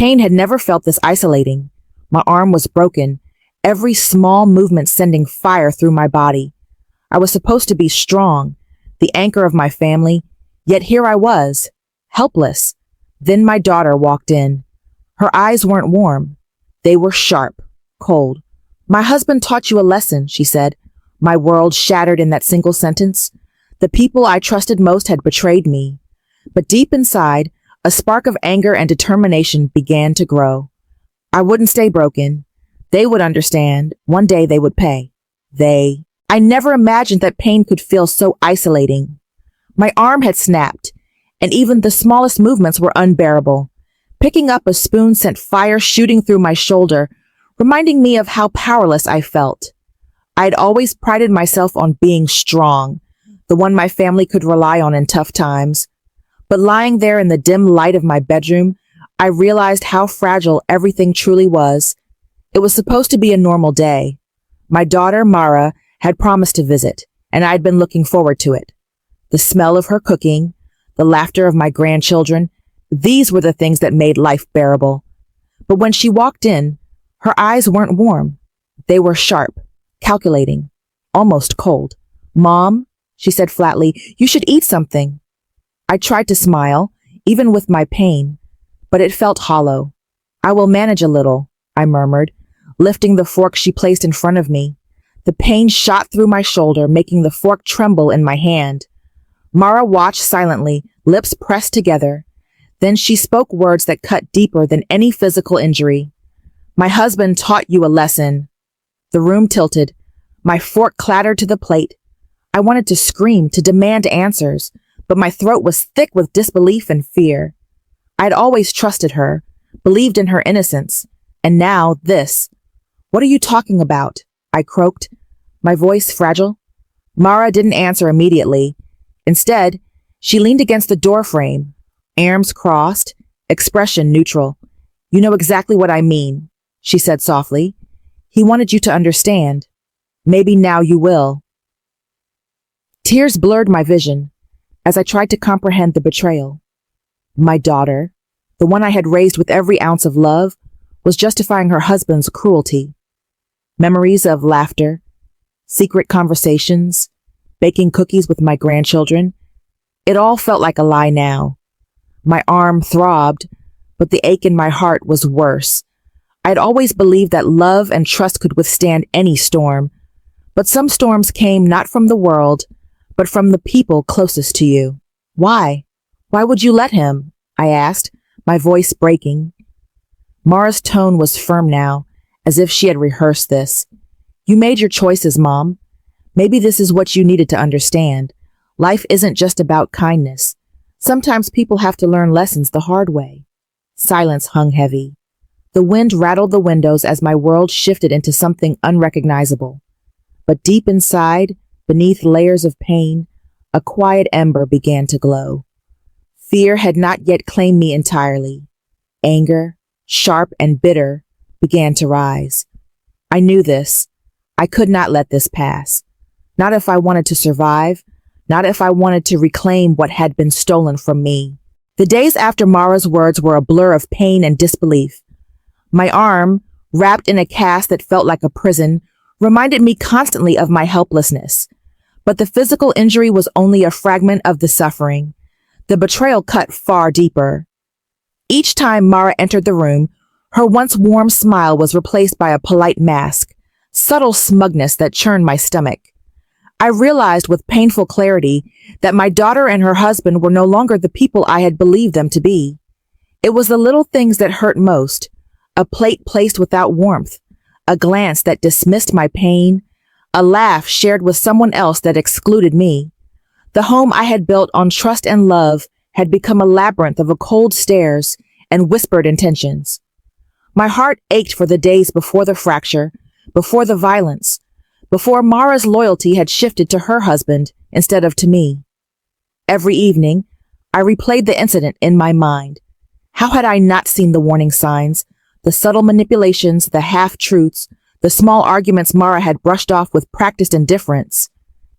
Pain had never felt this isolating. My arm was broken, every small movement sending fire through my body. I was supposed to be strong, the anchor of my family, yet here I was, helpless. Then my daughter walked in. Her eyes weren't warm. They were sharp, cold. "My husband taught you a lesson," she said. My world shattered in that single sentence. The people I trusted most had betrayed me. But deep inside, a spark of anger and determination began to grow. I wouldn't stay broken. They would understand. One day they would pay. I never imagined that pain could feel so isolating. My arm had snapped, and even the smallest movements were unbearable. Picking up a spoon sent fire shooting through my shoulder, reminding me of how powerless I felt. I had always prided myself on being strong, the one my family could rely on in tough times. But lying there in the dim light of my bedroom, I realized how fragile everything truly was. It was supposed to be a normal day. My daughter, Mara, had promised to visit, and I'd been looking forward to it. The smell of her cooking, the laughter of my grandchildren, these were the things that made life bearable. But when she walked in, her eyes weren't warm. They were sharp, calculating, almost cold. "Mom," she said flatly, "you should eat something." I tried to smile, even with my pain, but it felt hollow. "I will manage a little," I murmured, lifting the fork she placed in front of me. The pain shot through my shoulder, making the fork tremble in my hand. Mara watched silently, lips pressed together. Then she spoke words that cut deeper than any physical injury. "My husband taught you a lesson." The room tilted. My fork clattered to the plate. I wanted to scream, to demand answers, but my throat was thick with disbelief and fear. I'd always trusted her, believed in her innocence, and now this. "What are you talking about?" I croaked, my voice fragile. Mara didn't answer immediately. Instead, she leaned against the doorframe, arms crossed, expression neutral. "You know exactly what I mean," she said softly. "He wanted you to understand. Maybe now you will." Tears blurred my vision as I tried to comprehend the betrayal. My daughter, the one I had raised with every ounce of love, was justifying her husband's cruelty. Memories of laughter, secret conversations, baking cookies with my grandchildren. It all felt like a lie now. My arm throbbed, but the ache in my heart was worse. I'd always believed that love and trust could withstand any storm, but some storms came not from the world, but from the people closest to you. "Why? Why would you let him?" I asked, my voice breaking. Mara's tone was firm now, as if she had rehearsed this. "You made your choices, Mom. Maybe this is what you needed to understand. Life isn't just about kindness. Sometimes people have to learn lessons the hard way." Silence hung heavy. The wind rattled the windows as my world shifted into something unrecognizable. But deep inside, beneath layers of pain, a quiet ember began to glow. Fear had not yet claimed me entirely. Anger, sharp and bitter, began to rise. I knew this. I could not let this pass. Not if I wanted to survive, not if I wanted to reclaim what had been stolen from me. The days after Mara's words were a blur of pain and disbelief. My arm, wrapped in a cast that felt like a prison, reminded me constantly of my helplessness. But the physical injury was only a fragment of the suffering. The betrayal cut far deeper. Each time Mara entered the room, her once warm smile was replaced by a polite mask, subtle smugness that churned my stomach. I realized with painful clarity that my daughter and her husband were no longer the people I had believed them to be. It was the little things that hurt most, a plate placed without warmth, a glance that dismissed my pain, a laugh shared with someone else that excluded me. The home I had built on trust and love had become a labyrinth of cold stares and whispered intentions. My heart ached for the days before the fracture, before the violence, before Mara's loyalty had shifted to her husband instead of to me. Every evening, I replayed the incident in my mind. How had I not seen the warning signs, the subtle manipulations, the half-truths, the small arguments Mara had brushed off with practiced indifference?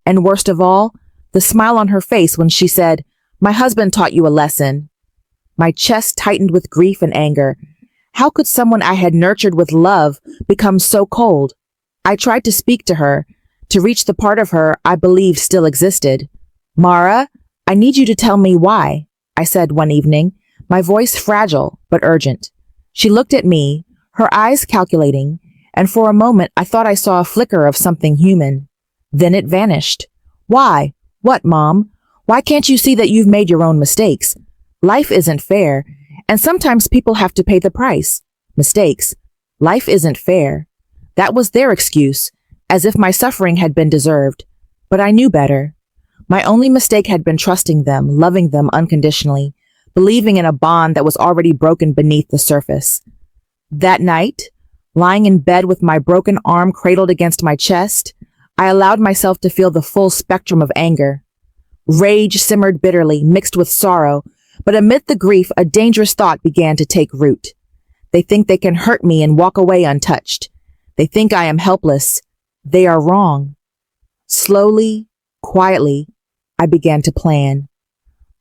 And worst of all, the smile on her face when she said, "My husband taught you a lesson." My chest tightened with grief and anger. How could someone I had nurtured with love become so cold? I tried to speak to her, to reach the part of her I believed still existed. Mara, I need you to tell me why, I said one evening, my voice fragile but urgent. She looked at me, her eyes calculating, and for a moment I thought I saw a flicker of something human. Then it vanished. Why? What, Mom? Why can't you see that you've made your own mistakes? Life isn't fair, and sometimes people have to pay the price. Mistakes. Life isn't fair. That was their excuse, as if my suffering had been deserved. But I knew better. My only mistake had been trusting them, loving them unconditionally, believing in a bond that was already broken beneath the surface. That night, lying in bed with my broken arm cradled against my chest, I allowed myself to feel the full spectrum of anger. Rage simmered bitterly, mixed with sorrow, but amid the grief, a dangerous thought began to take root. They think they can hurt me and walk away untouched. They think I am helpless. They are wrong. Slowly, quietly, I began to plan.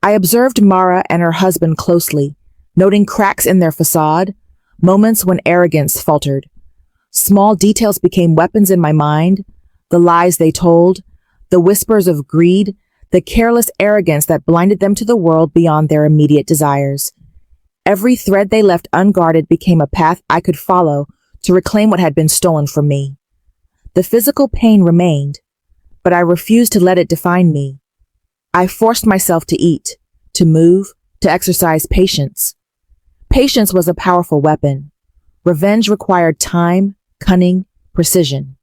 I observed Mara and her husband closely, noting cracks in their facade, moments when arrogance faltered. Small details became weapons in my mind, the lies they told, the whispers of greed, the careless arrogance that blinded them to the world beyond their immediate desires. Every thread they left unguarded became a path I could follow to reclaim what had been stolen from me. The physical pain remained, but I refused to let it define me. I forced myself to eat, to move, to exercise patience. Patience was a powerful weapon. Revenge required time, cunning, precision.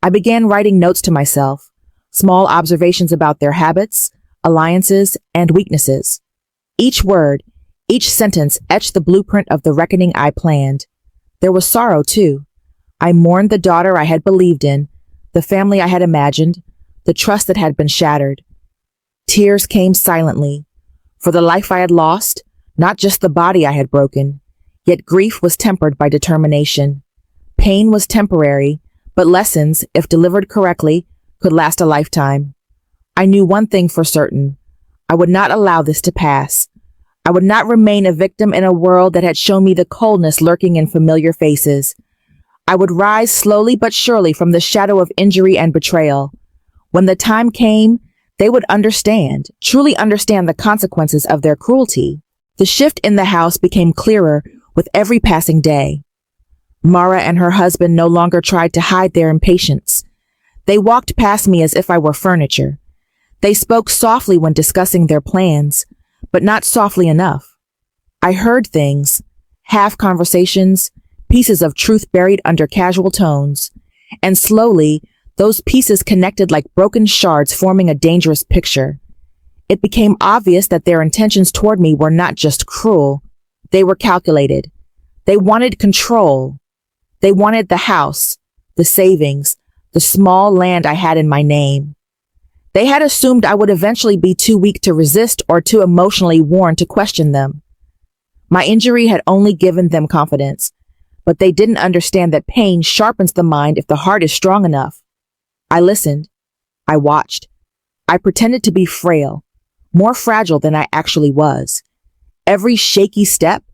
I began writing notes to myself, small observations about their habits, alliances, and weaknesses. Each word, each sentence etched the blueprint of the reckoning I planned. There was sorrow, too. I mourned the daughter I had believed in, the family I had imagined, the trust that had been shattered. Tears came silently, for the life I had lost, not just the body I had broken. Yet grief was tempered by determination. Pain was temporary, but lessons, if delivered correctly, could last a lifetime. I knew one thing for certain. I would not allow this to pass. I would not remain a victim in a world that had shown me the coldness lurking in familiar faces. I would rise slowly but surely from the shadow of injury and betrayal. When the time came, they would understand, truly understand the consequences of their cruelty. The shift in the house became clearer with every passing day. Mara and her husband no longer tried to hide their impatience. They walked past me as if I were furniture. They spoke softly when discussing their plans, but not softly enough. I heard things, half conversations, pieces of truth buried under casual tones, and slowly, those pieces connected like broken shards, forming a dangerous picture. It became obvious that their intentions toward me were not just cruel, they were calculated. They wanted control. They wanted the house, the savings, the small land I had in my name. They had assumed I would eventually be too weak to resist or too emotionally worn to question them. My injury had only given them confidence, but they didn't understand that pain sharpens the mind if the heart is strong enough. I listened. I watched. I pretended to be frail, more fragile than I actually was. Every shaky step,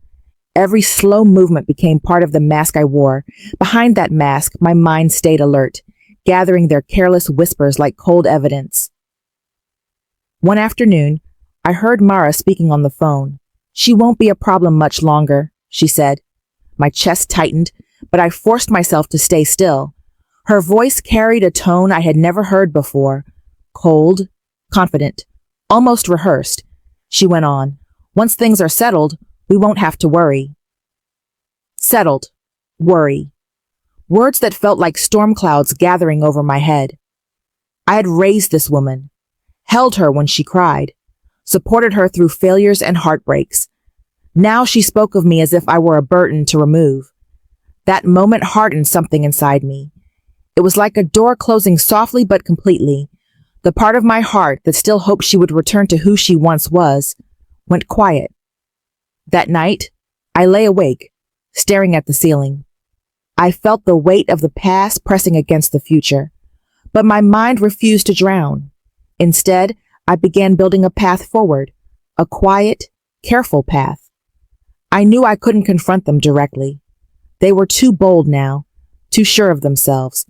every slow movement became part of the mask I wore. Behind that mask, my mind stayed alert, gathering their careless whispers like cold evidence. One afternoon, I heard Mara speaking on the phone. "She won't be a problem much longer," she said. My chest tightened, but I forced myself to stay still. Her voice carried a tone I had never heard before. Cold, confident, almost rehearsed. She went on, "Once things are settled, we won't have to worry." Settled. Worry. Words that felt like storm clouds gathering over my head. I had raised this woman, held her when she cried, supported her through failures and heartbreaks. Now she spoke of me as if I were a burden to remove. That moment hardened something inside me. It was like a door closing softly but completely. The part of my heart that still hoped she would return to who she once was went quiet. That night, I lay awake, staring at the ceiling. I felt the weight of the past pressing against the future, but my mind refused to drown. Instead, I began building a path forward, a quiet, careful path. I knew I couldn't confront them directly. They were too bold now, too sure of themselves,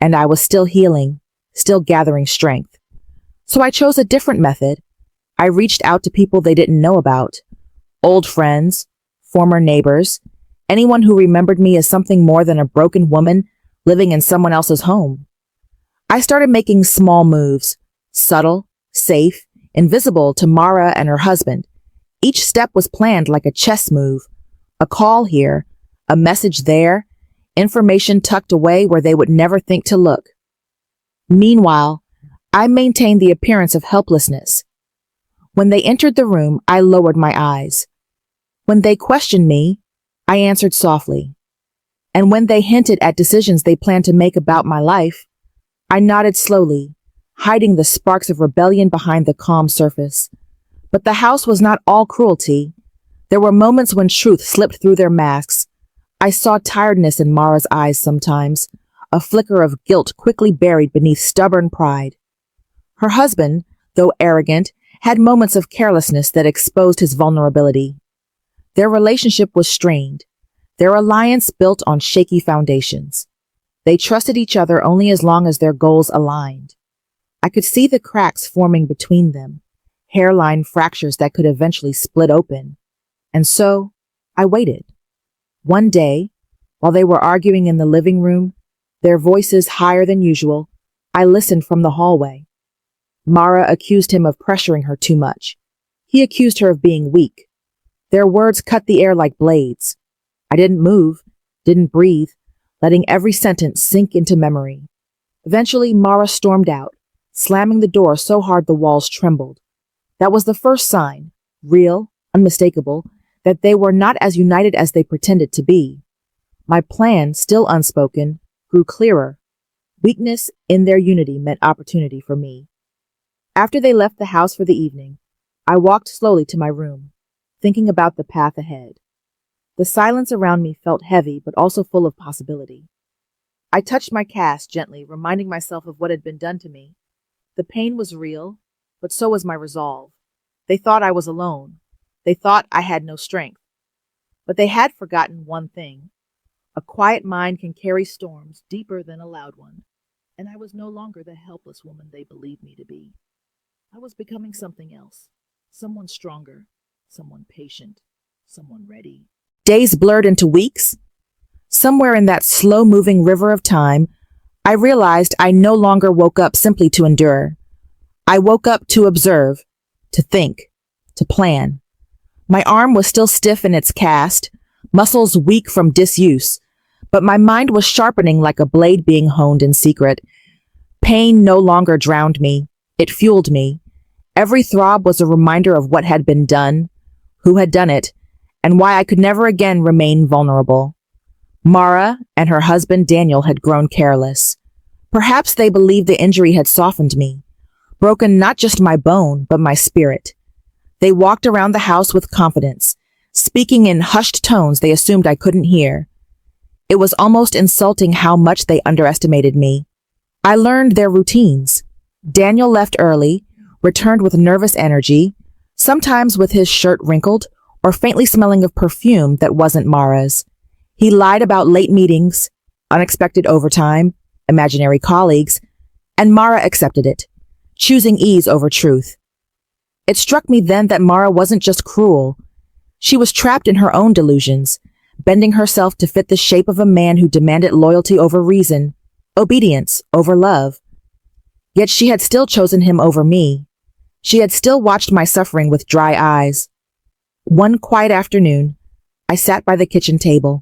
and I was still healing, still gathering strength. So I chose a different method. I reached out to people they didn't know about, old friends, former neighbors, anyone who remembered me as something more than a broken woman living in someone else's home. I started making small moves, subtle, safe, invisible to Mara and her husband. Each step was planned like a chess move, a call here, a message there, information tucked away where they would never think to look. Meanwhile, I maintained the appearance of helplessness. When they entered the room, I lowered my eyes. When they questioned me, I answered softly. And when they hinted at decisions they planned to make about my life, I nodded slowly, hiding the sparks of rebellion behind the calm surface. But the house was not all cruelty. There were moments when truth slipped through their masks. I saw tiredness in Mara's eyes sometimes, a flicker of guilt quickly buried beneath stubborn pride. Her husband, though arrogant, had moments of carelessness that exposed his vulnerability. Their relationship was strained, their alliance built on shaky foundations. They trusted each other only as long as their goals aligned. I could see the cracks forming between them, hairline fractures that could eventually split open. And so, I waited. One day, while they were arguing in the living room, their voices higher than usual, I listened from the hallway. Mara accused him of pressuring her too much. He accused her of being weak. Their words cut the air like blades. I didn't move, didn't breathe, letting every sentence sink into memory. Eventually, Mara stormed out, slamming the door so hard the walls trembled. That was the first sign, real, unmistakable, that they were not as united as they pretended to be. My plan, still unspoken, grew clearer. Weakness in their unity meant opportunity for me. After they left the house for the evening, I walked slowly to my room, thinking about the path ahead. The silence around me felt heavy, but also full of possibility. I touched my cast gently, reminding myself of what had been done to me. The pain was real, but so was my resolve. They thought I was alone. They thought I had no strength. But they had forgotten one thing. A quiet mind can carry storms deeper than a loud one, and I was no longer the helpless woman they believed me to be. I was becoming something else, someone stronger, someone patient, someone ready. Days blurred into weeks. Somewhere in that slow-moving river of time, I realized I no longer woke up simply to endure. I woke up to observe, to think, to plan. My arm was still stiff in its cast, muscles weak from disuse, but my mind was sharpening like a blade being honed in secret. Pain no longer drowned me. It fueled me. Every throb was a reminder of what had been done, who had done it, and why I could never again remain vulnerable. Mara and her husband Daniel had grown careless. Perhaps they believed the injury had softened me, broken not just my bone, but my spirit. They walked around the house with confidence, speaking in hushed tones they assumed I couldn't hear. It was almost insulting how much they underestimated me. I learned their routines. Daniel left early, returned with nervous energy, sometimes with his shirt wrinkled or faintly smelling of perfume that wasn't Mara's. He lied about late meetings, unexpected overtime, imaginary colleagues, and Mara accepted it, choosing ease over truth. It struck me then that Mara wasn't just cruel. She was trapped in her own delusions, bending herself to fit the shape of a man who demanded loyalty over reason, obedience over love. Yet she had still chosen him over me. She had still watched my suffering with dry eyes. One quiet afternoon, I sat by the kitchen table.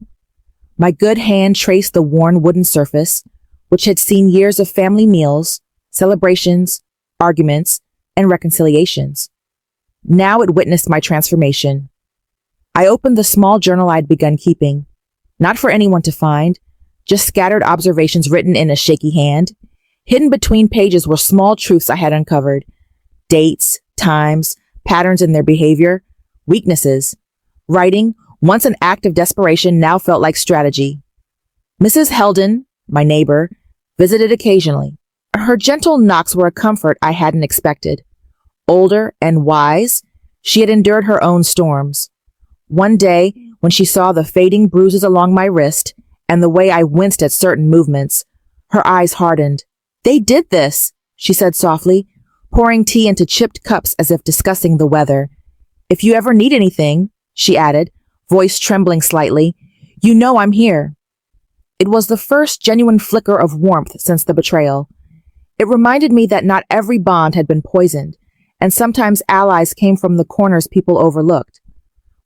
My good hand traced the worn wooden surface, which had seen years of family meals, celebrations, arguments, and reconciliations. Now it witnessed my transformation. I opened the small journal I'd begun keeping, not for anyone to find, just scattered observations written in a shaky hand. Hidden between pages were small truths I had uncovered, dates, times, patterns in their behavior, weaknesses. Writing, once an act of desperation, now felt like strategy. Mrs. Heldon, my neighbor, visited occasionally. Her gentle knocks were a comfort I hadn't expected. Older and wise, she had endured her own storms. One day, when she saw the fading bruises along my wrist and the way I winced at certain movements, her eyes hardened. "They did this," she said softly, pouring tea into chipped cups as if discussing the weather. "If you ever need anything," she added, voice trembling slightly, "you know I'm here." It was the first genuine flicker of warmth since the betrayal. It reminded me that not every bond had been poisoned, and sometimes allies came from the corners people overlooked.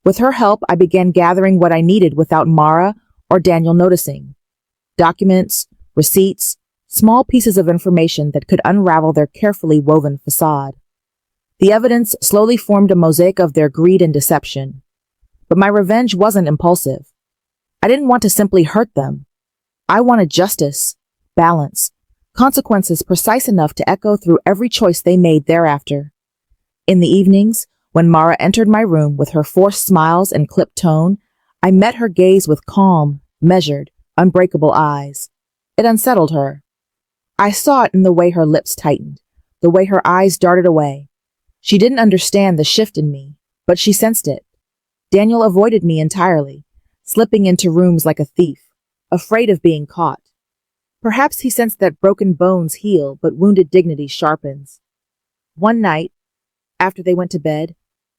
With her help, I began gathering what I needed without Mara or Daniel noticing. Documents, receipts, small pieces of information that could unravel their carefully woven facade. The evidence slowly formed a mosaic of their greed and deception. But my revenge wasn't impulsive. I didn't want to simply hurt them. I wanted justice, balance, consequences precise enough to echo through every choice they made thereafter. In the evenings, when Mara entered my room with her forced smiles and clipped tone, I met her gaze with calm, measured, unbreakable eyes. It unsettled her. I saw it in the way her lips tightened, the way her eyes darted away. She didn't understand the shift in me, but she sensed it. Daniel avoided me entirely, slipping into rooms like a thief, afraid of being caught. Perhaps he sensed that broken bones heal, but wounded dignity sharpens. One night, after they went to bed,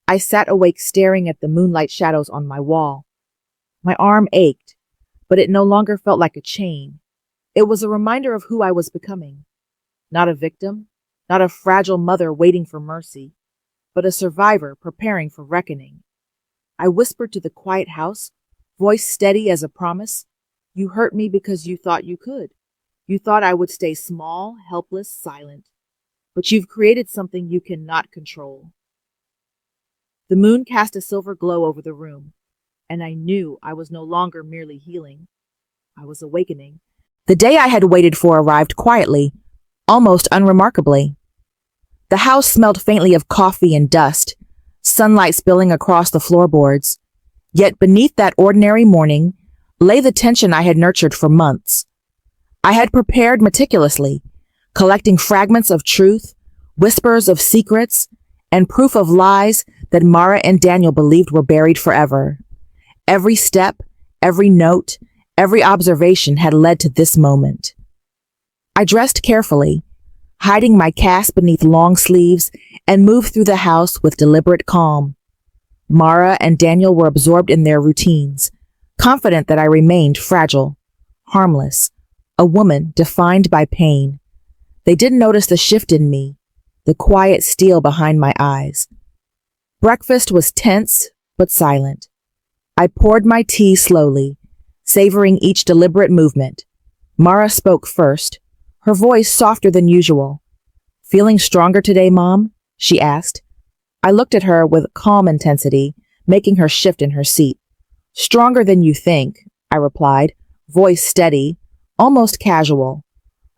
I sat awake staring at the moonlight shadows on my wall. My arm ached, but it no longer felt like a chain. It was a reminder of who I was becoming. Not a victim, not a fragile mother waiting for mercy, but a survivor preparing for reckoning. I whispered to the quiet house, voice steady as a promise, "You hurt me because you thought you could. You thought I would stay small, helpless, silent. But you've created something you cannot control." The moon cast a silver glow over the room, and I knew I was no longer merely healing. I was awakening. The day I had waited for arrived quietly, almost unremarkably. The house smelled faintly of coffee and dust, sunlight spilling across the floorboards. Yet beneath that ordinary morning lay the tension I had nurtured for months. I had prepared meticulously, collecting fragments of truth, whispers of secrets, and proof of lies that Mara and Daniel believed were buried forever. Every step, every note, every observation had led to this moment. I dressed carefully, hiding my cast beneath long sleeves, and moved through the house with deliberate calm. Mara and Daniel were absorbed in their routines, confident that I remained fragile, harmless, a woman defined by pain. They didn't notice the shift in me, the quiet steel behind my eyes. Breakfast was tense but silent. I poured my tea slowly, savoring each deliberate movement. Mara spoke first, her voice softer than usual. "Feeling stronger today, Mom?" she asked. I looked at her with calm intensity, making her shift in her seat. "Stronger than you think," I replied, voice steady, almost casual.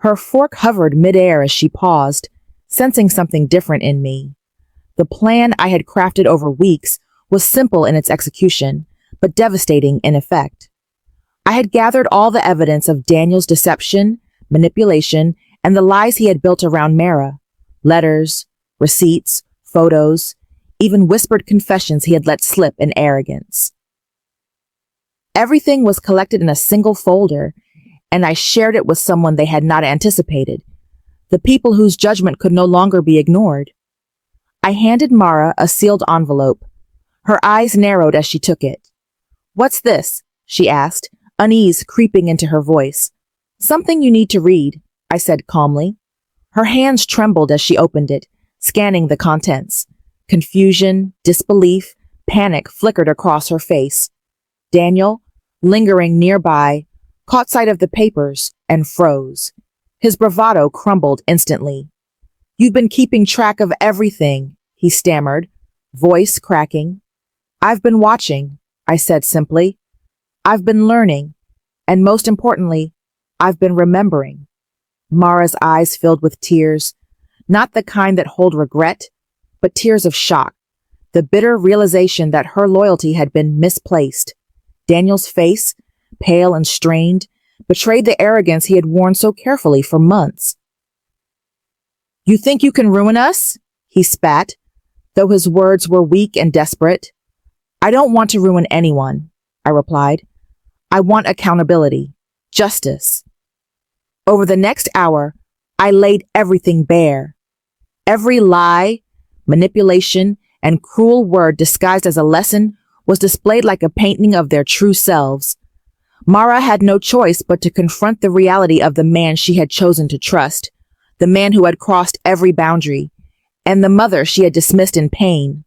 Her fork hovered midair as she paused, sensing something different in me. The plan I had crafted over weeks was simple in its execution, but devastating in effect. I had gathered all the evidence of Daniel's deception, manipulation, and the lies he had built around Mara. Letters, receipts, photos, even whispered confessions he had let slip in arrogance. Everything was collected in a single folder, and I shared it with someone they had not anticipated, the people whose judgment could no longer be ignored. I handed Mara a sealed envelope. Her eyes narrowed as she took it. "What's this?" she asked, unease creeping into her voice. "Something you need to read," I said calmly. Her hands trembled as she opened it, scanning the contents. Confusion, disbelief, panic flickered across her face. Daniel, lingering nearby, caught sight of the papers and froze. His bravado crumbled instantly. "You've been keeping track of everything," he stammered, voice cracking. "I've been watching," I said simply. "I've been learning, and most importantly, I've been remembering." Mara's eyes filled with tears, not the kind that hold regret, but tears of shock, the bitter realization that her loyalty had been misplaced. Daniel's face, pale and strained, betrayed the arrogance he had worn so carefully for months. "You think you can ruin us?" he spat, though his words were weak and desperate. I don't want to ruin anyone, I replied. I want accountability, justice. Over the next hour, I laid everything bare. Every lie, manipulation, and cruel word disguised as a lesson was displayed like a painting of their true selves. Mara had no choice but to confront the reality of the man she had chosen to trust, the man who had crossed every boundary, and the mother she had dismissed in pain.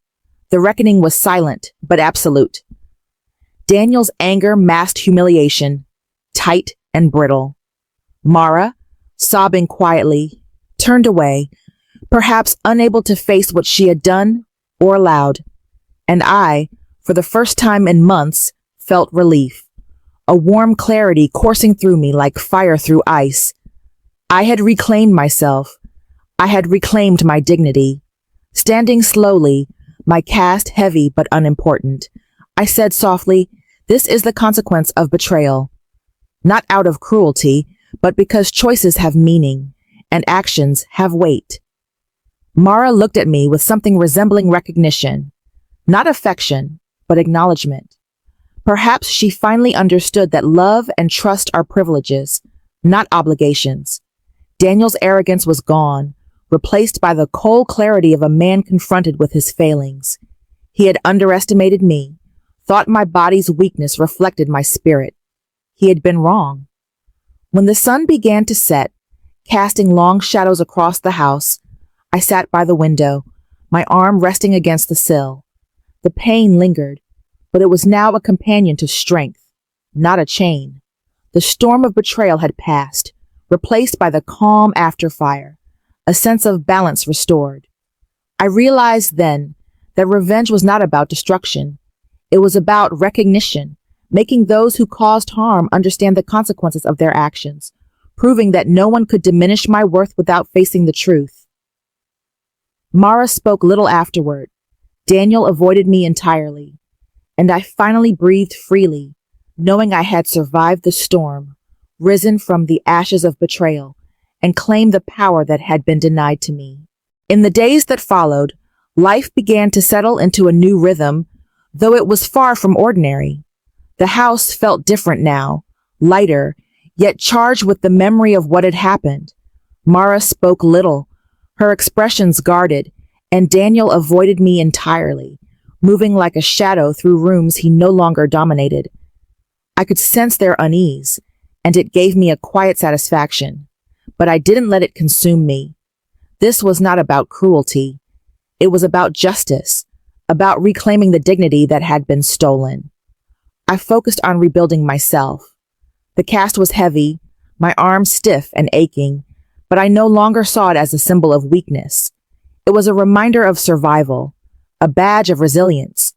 The reckoning was silent, but absolute. Daniel's anger masked humiliation, tight and brittle. Mara, sobbing quietly, turned away, perhaps unable to face what she had done or allowed. And I, for the first time in months, felt relief, a warm clarity coursing through me like fire through ice. I had reclaimed myself. I had reclaimed my dignity. Standing slowly, my cast heavy but unimportant, I said softly, "This is the consequence of betrayal. Not out of cruelty, but because choices have meaning and actions have weight." Mara looked at me with something resembling recognition, not affection, but acknowledgement. Perhaps she finally understood that love and trust are privileges, not obligations. Daniel's arrogance was gone, replaced by the cold clarity of a man confronted with his failings. He had underestimated me, thought my body's weakness reflected my spirit. He had been wrong. When the sun began to set, casting long shadows across the house, I sat by the window, my arm resting against the sill. The pain lingered, but it was now a companion to strength, not a chain. The storm of betrayal had passed, replaced by the calm after fire, a sense of balance restored. I realized then that revenge was not about destruction. It was about recognition, making those who caused harm understand the consequences of their actions, proving that no one could diminish my worth without facing the truth. Mara spoke little afterward. Daniel avoided me entirely, and I finally breathed freely, knowing I had survived the storm, risen from the ashes of betrayal, and claimed the power that had been denied to me. In the days that followed, life began to settle into a new rhythm, though it was far from ordinary. The house felt different now, lighter, yet charged with the memory of what had happened. Mara spoke little, her expressions guarded, and Daniel avoided me entirely, moving like a shadow through rooms he no longer dominated. I could sense their unease, and it gave me a quiet satisfaction, but I didn't let it consume me. This was not about cruelty. It was about justice, about reclaiming the dignity that had been stolen. I focused on rebuilding myself. The cast was heavy, my arms stiff and aching, but I no longer saw it as a symbol of weakness. It was a reminder of survival, a badge of resilience.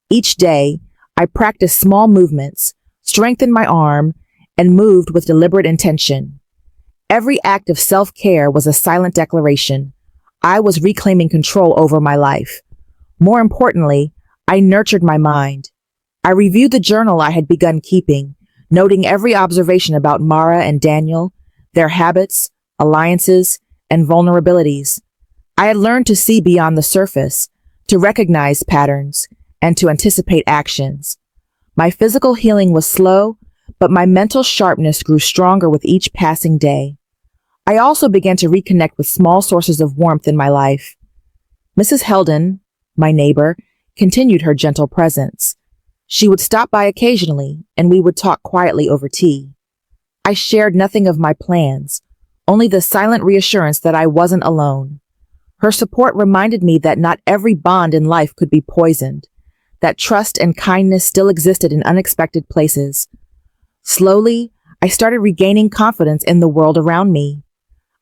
Each day, I practiced small movements, strengthened my arm, and moved with deliberate intention. Every act of self-care was a silent declaration. I was reclaiming control over my life. More importantly, I nurtured my mind. I reviewed the journal I had begun keeping, noting every observation about Mara and Daniel, their habits, alliances, and vulnerabilities. I had learned to see beyond the surface, to recognize patterns, and to anticipate actions. My physical healing was slow, but my mental sharpness grew stronger with each passing day. I also began to reconnect with small sources of warmth in my life. Mrs. Heldon, my neighbor, continued her gentle presence. She would stop by occasionally, and we would talk quietly over tea. I shared nothing of my plans, only the silent reassurance that I wasn't alone. Her support reminded me that not every bond in life could be poisoned, that trust and kindness still existed in unexpected places. Slowly, I started regaining confidence in the world around me.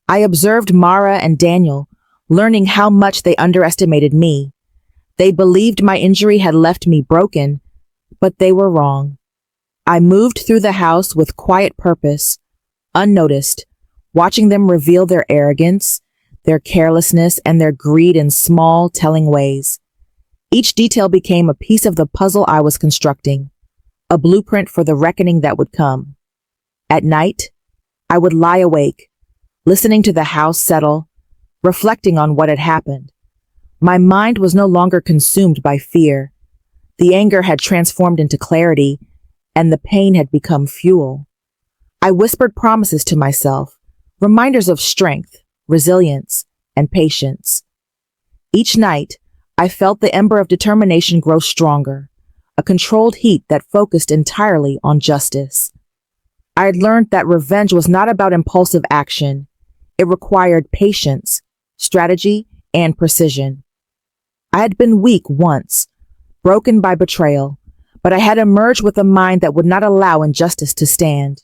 I observed Mara and Daniel, learning how much they underestimated me. They believed my injury had left me broken, but they were wrong. I moved through the house with quiet purpose, unnoticed, watching them reveal their arrogance, their carelessness, and their greed in small, telling ways. Each detail became a piece of the puzzle I was constructing, a blueprint for the reckoning that would come. At night, I would lie awake, listening to the house settle, reflecting on what had happened. My mind was no longer consumed by fear. The anger had transformed into clarity, and the pain had become fuel. I whispered promises to myself, reminders of strength, resilience, and patience. Each night, I felt the ember of determination grow stronger, a controlled heat that focused entirely on justice. I had learned that revenge was not about impulsive action. It required patience, strategy, and precision. I had been weak once, broken by betrayal, but I had emerged with a mind that would not allow injustice to stand.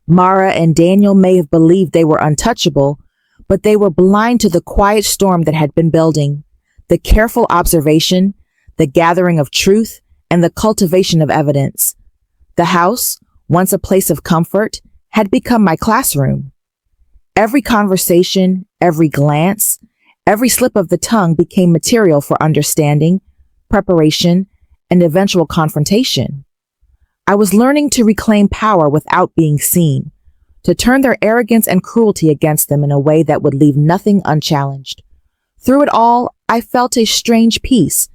Mara and Daniel may have believed they were untouchable, but they were blind to the quiet storm that had been building, the careful observation, the gathering of truth, and the cultivation of evidence. The house, once a place of comfort, had become my classroom. Every conversation, every glance, every slip of the tongue became material for understanding, preparation, and eventual confrontation. I was learning to reclaim power without being seen, to turn their arrogance and cruelty against them in a way that would leave nothing unchallenged. Through it all, I felt a strange peace,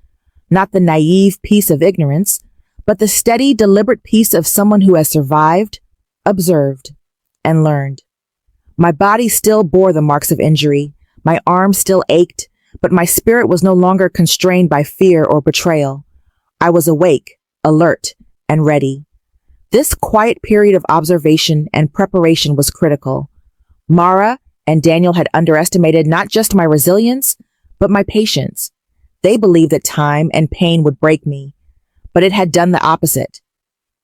not the naive peace of ignorance, but the steady, deliberate peace of someone who has survived, observed, and learned. My body still bore the marks of injury, my arm still ached, but my spirit was no longer constrained by fear or betrayal. I was awake, alert, and ready. This quiet period of observation and preparation was critical. Mara and Daniel had underestimated not just my resilience, but my patience. They believed that time and pain would break me, but it had done the opposite.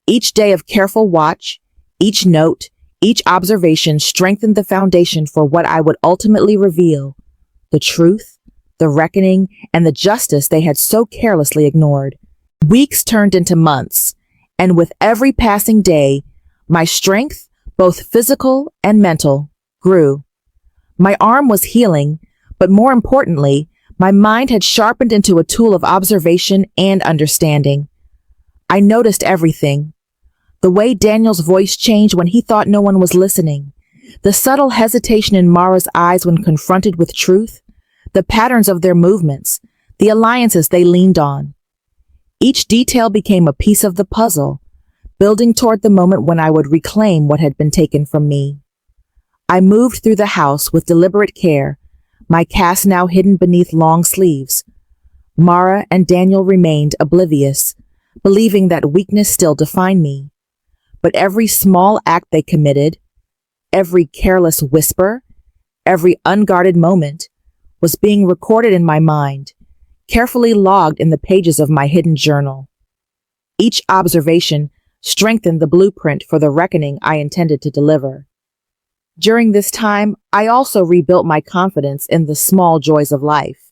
Each day of careful watch, each note, each observation strengthened the foundation for what I would ultimately reveal, the truth, the reckoning, and the justice they had so carelessly ignored. Weeks turned into months, and with every passing day, my strength, both physical and mental, grew. My arm was healing, but more importantly, my mind had sharpened into a tool of observation and understanding. I noticed everything. The way Daniel's voice changed when he thought no one was listening, the subtle hesitation in Mara's eyes when confronted with truth, the patterns of their movements, the alliances they leaned on. Each detail became a piece of the puzzle, building toward the moment when I would reclaim what had been taken from me. I moved through the house with deliberate care, my cast now hidden beneath long sleeves. Mara and Daniel remained oblivious, believing that weakness still defined me. But every small act they committed, every careless whisper, every unguarded moment, was being recorded in my mind, carefully logged in the pages of my hidden journal. Each observation strengthened the blueprint for the reckoning I intended to deliver. During this time, I also rebuilt my confidence in the small joys of life.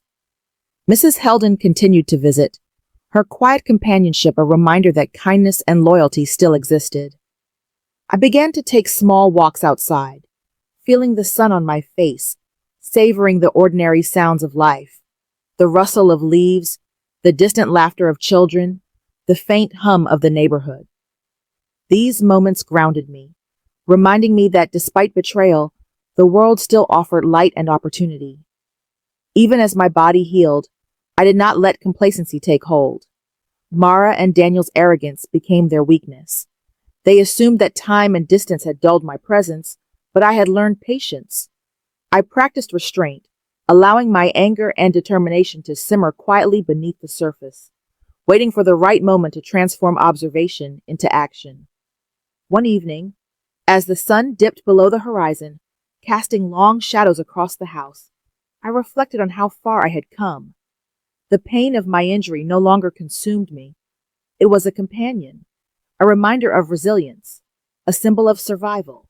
Mrs. Heldon continued to visit, her quiet companionship a reminder that kindness and loyalty still existed. I began to take small walks outside, feeling the sun on my face, savoring the ordinary sounds of life, the rustle of leaves, the distant laughter of children, the faint hum of the neighborhood. These moments grounded me, reminding me that despite betrayal, the world still offered light and opportunity. Even as my body healed, I did not let complacency take hold. Mara and Daniel's arrogance became their weakness. They assumed that time and distance had dulled my presence, but I had learned patience. I practiced restraint, allowing my anger and determination to simmer quietly beneath the surface, waiting for the right moment to transform observation into action. One evening, as the sun dipped below the horizon, casting long shadows across the house, I reflected on how far I had come. The pain of my injury no longer consumed me. It was a companion, a reminder of resilience, a symbol of survival.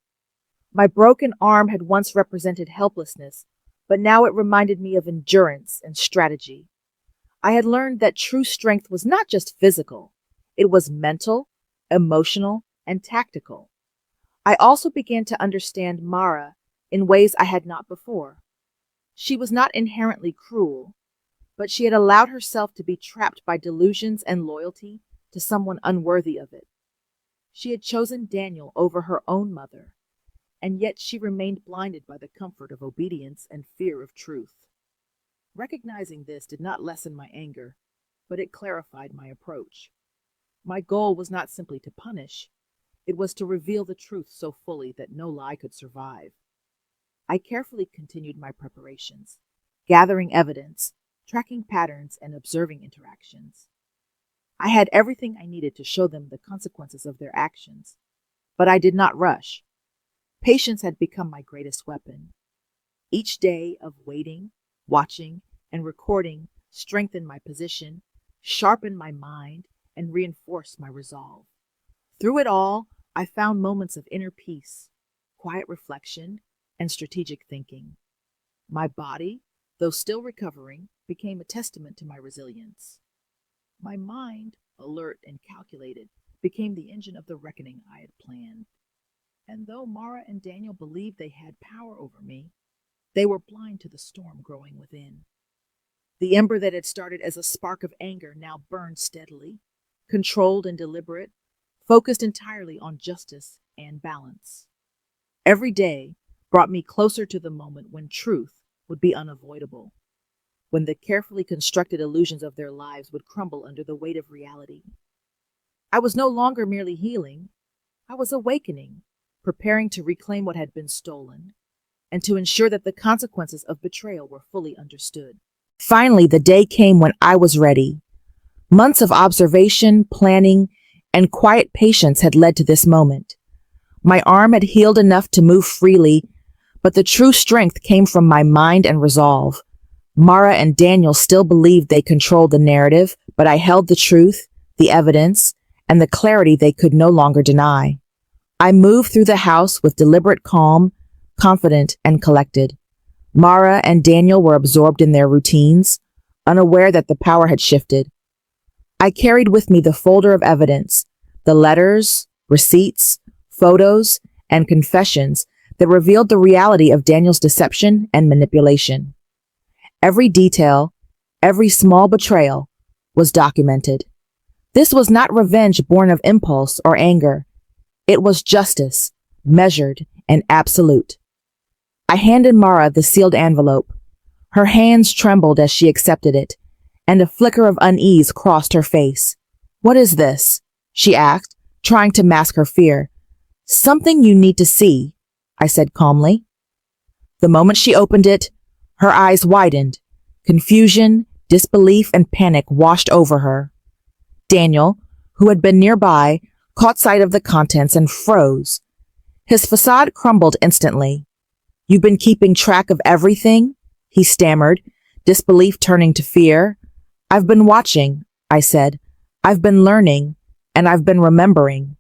My broken arm had once represented helplessness, but now it reminded me of endurance and strategy. I had learned that true strength was not just physical, it was mental, emotional, and tactical. I also began to understand Mara in ways I had not before. She was not inherently cruel, but she had allowed herself to be trapped by delusions and loyalty to someone unworthy of it. She had chosen Daniel over her own mother, and yet she remained blinded by the comfort of obedience and fear of truth. Recognizing this did not lessen my anger, but it clarified my approach. My goal was not simply to punish, it was to reveal the truth so fully that no lie could survive. I carefully continued my preparations, gathering evidence, tracking patterns, and observing interactions. I had everything I needed to show them the consequences of their actions, but I did not rush. Patience had become my greatest weapon. Each day of waiting, watching, and recording strengthened my position, sharpened my mind, and reinforced my resolve. Through it all, I found moments of inner peace, quiet reflection, and strategic thinking. My body, though still recovering, became a testament to my resilience. My mind, alert and calculated, became the engine of the reckoning I had planned. And though Mara and Daniel believed they had power over me, they were blind to the storm growing within. The ember that had started as a spark of anger now burned steadily, controlled and deliberate, focused entirely on justice and balance. Every day brought me closer to the moment when truth would be unavoidable, when the carefully constructed illusions of their lives would crumble under the weight of reality. I was no longer merely healing, I was awakening, preparing to reclaim what had been stolen, and to ensure that the consequences of betrayal were fully understood. Finally, the day came when I was ready. Months of observation, planning, and quiet patience had led to this moment. My arm had healed enough to move freely, but the true strength came from my mind and resolve. Mara and Daniel still believed they controlled the narrative, but I held the truth, the evidence, and the clarity they could no longer deny. I moved through the house with deliberate calm, confident and collected. Mara and Daniel were absorbed in their routines, unaware that the power had shifted. I carried with me the folder of evidence, the letters, receipts, photos, and confessions that revealed the reality of Daniel's deception and manipulation. Every detail, every small betrayal was documented. This was not revenge born of impulse or anger. It was justice, measured and absolute. I handed Mara the sealed envelope. Her hands trembled as she accepted it, and a flicker of unease crossed her face. "What is this?" she asked, trying to mask her fear. "Something you need to see," I said calmly. The moment she opened it, her eyes widened. Confusion, disbelief, and panic washed over her. Daniel, who had been nearby, caught sight of the contents and froze. His facade crumbled instantly. "You've been keeping track of everything?" he stammered, disbelief turning to fear. "I've been watching," I said. "I've been learning, and I've been remembering."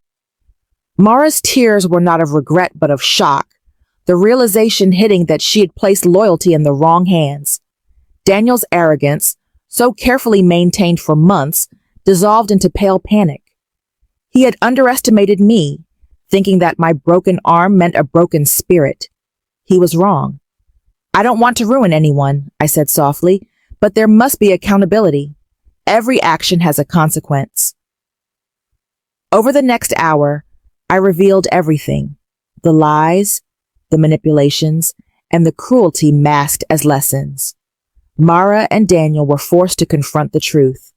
Mara's tears were not of regret but of shock, the realization hitting that she had placed loyalty in the wrong hands. Daniel's arrogance, so carefully maintained for months, dissolved into pale panic. He had underestimated me, thinking that my broken arm meant a broken spirit. He was wrong. "I don't want to ruin anyone," I said softly, "but there must be accountability. Every action has a consequence." Over the next hour, I revealed everything: the lies, the manipulations, and the cruelty masked as lessons. Mara and Daniel were forced to confront the truth.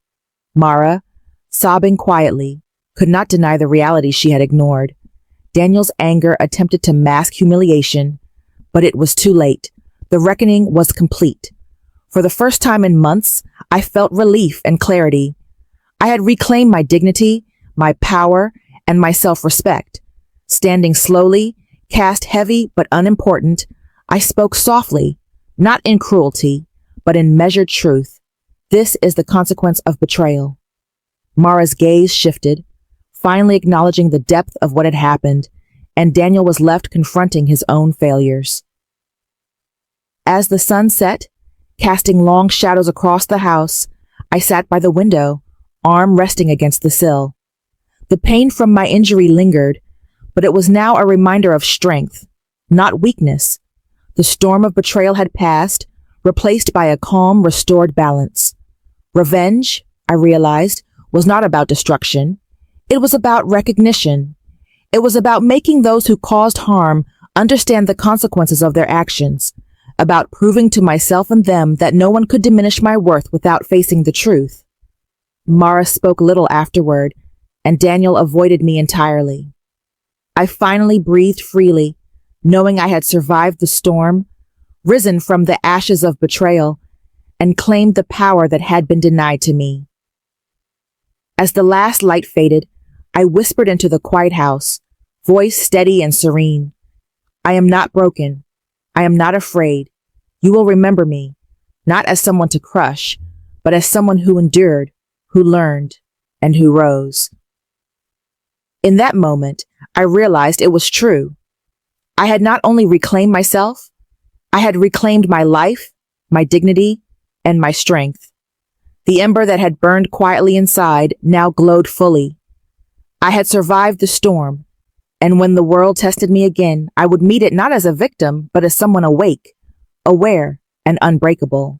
Mara, sobbing quietly, could not deny the reality she had ignored. Daniel's anger attempted to mask humiliation, but it was too late. The reckoning was complete. For the first time in months, I felt relief and clarity. I had reclaimed my dignity, my power, and my self-respect. Standing slowly, cast heavy but unimportant, I spoke softly, not in cruelty, but in measured truth. This is the consequence of betrayal. Mara's gaze shifted, finally acknowledging the depth of what had happened, and Daniel was left confronting his own failures. As the sun set, casting long shadows across the house, I sat by the window, arm resting against the sill. The pain from my injury lingered, but it was now a reminder of strength, not weakness. The storm of betrayal had passed, replaced by a calm, restored balance. Revenge, I realized, was not about destruction. It was about recognition. It was about making those who caused harm understand the consequences of their actions, about proving to myself and them that no one could diminish my worth without facing the truth. Mara spoke little afterward, and Daniel avoided me entirely. I finally breathed freely, knowing I had survived the storm, risen from the ashes of betrayal, and claimed the power that had been denied to me. As the last light faded, I whispered into the quiet house, voice steady and serene. I am not broken. I am not afraid. You will remember me, not as someone to crush, but as someone who endured, who learned, and who rose. In that moment, I realized it was true. I had not only reclaimed myself, I had reclaimed my life, my dignity, and my strength. The ember that had burned quietly inside now glowed fully. I had survived the storm, and when the world tested me again, I would meet it not as a victim, but as someone awake, aware, and unbreakable.